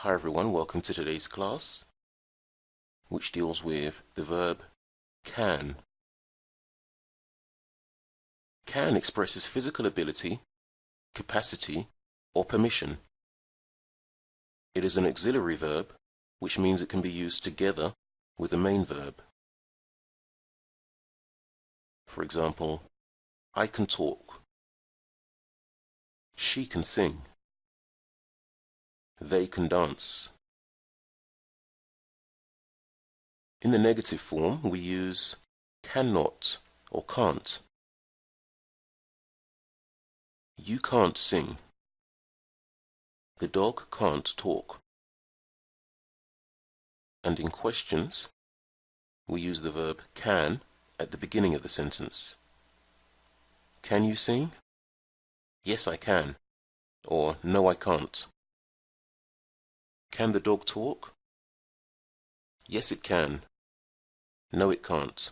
Hi everyone, welcome to today's class, which deals with the verb can. Can expresses physical ability, capacity, or permission. It is an auxiliary verb, which means it can be used together with the main verb. For example, I can talk. She can sing. They can dance. In the negative form, we use cannot or can't. You can't sing. The dog can't talk. And in questions, we use the verb can at the beginning of the sentence. Can you sing? Yes, I can. Or no, I can't. Can the dog talk? Yes, it can. No, it can't.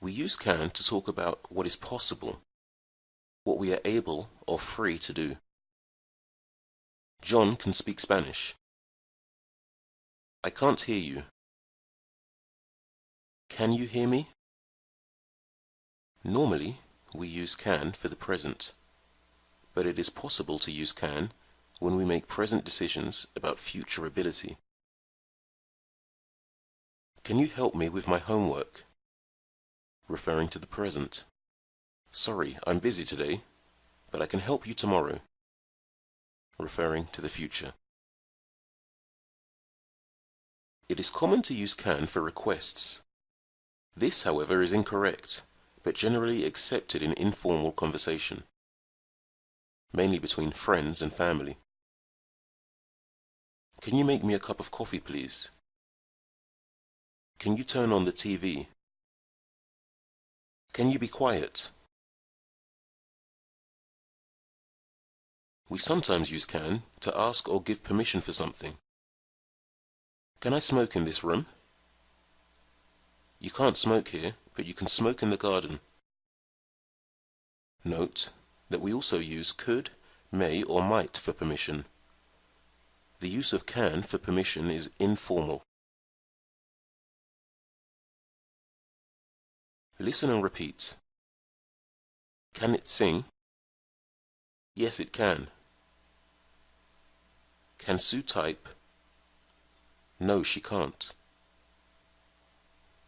We use can to talk about what is possible, what we are able or free to do. John can speak Spanish. I can't hear you. Can you hear me? Normally, we use can for the present, but it is possible to use can when we make present decisions about future ability. Can you help me with my homework? Referring to the present. Sorry, I'm busy today, but I can help you tomorrow. Referring to the future. It is common to use can for requests. This, however, is incorrect, but generally accepted in informal conversation, mainly between friends and family. Can you make me a cup of coffee, please? Can you turn on the TV? Can you be quiet? We sometimes use can to ask or give permission for something. Can I smoke in this room? You can't smoke here, but you can smoke in the garden. Note that we also use could, may, or might for permission. The use of can for permission is informal. Listen and repeat. Can it sing? Yes, it can. Can Sue type? No, she can't.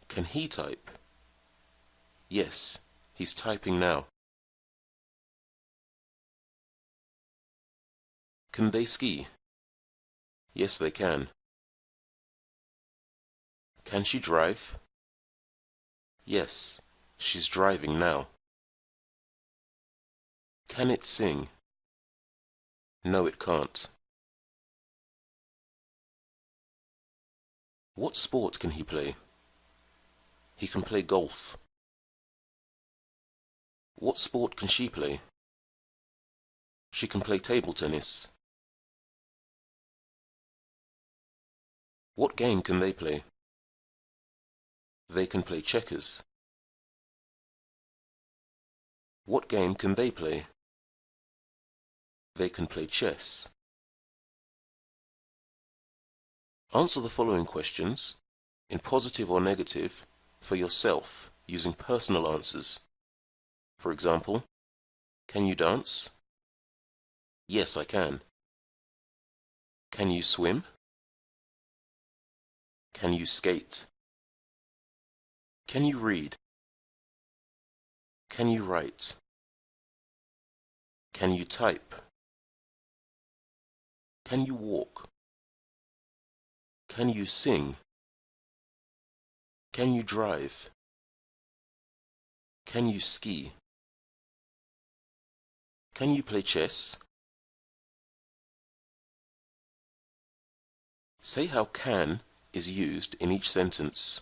Can he type? Yes, he's typing now. Can they ski? Yes, they can. Can she drive? Yes, she's driving now. Can it sing? No, it can't. What sport can he play? He can play golf. What sport can she play? She can play table tennis. What game can they play? They can play checkers. What game can they play? They can play chess. Answer the following questions, in positive or negative, for yourself using personal answers. For example, can you dance? Yes, I can. Can you swim? Can you skate? Can you read? Can you write? Can you type? Can you walk? Can you sing? Can you drive? Can you ski? Can you play chess? Say how can is used in each sentence.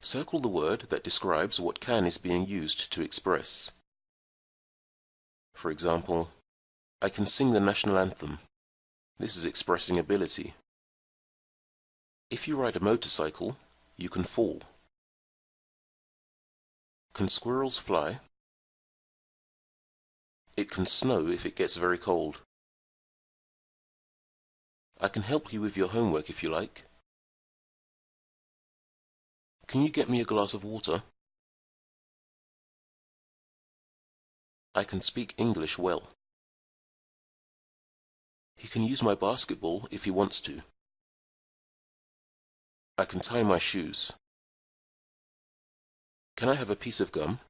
Circle the word that describes what can is being used to express. For example, I can sing the national anthem. This is expressing ability. If you ride a motorcycle, you can fall. Can squirrels fly? It can snow if it gets very cold. I can help you with your homework if you like. Can you get me a glass of water? I can speak English well. He can use my basketball if he wants to. I can tie my shoes. Can I have a piece of gum?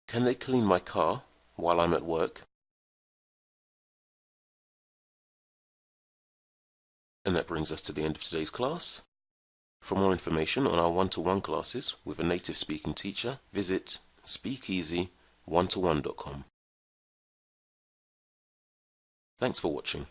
Can they clean my car while I'm at work? And that brings us to the end of today's class. For more information on our one-to-one classes with a native speaking teacher, visit speakeasy1to1.com. Thanks for watching.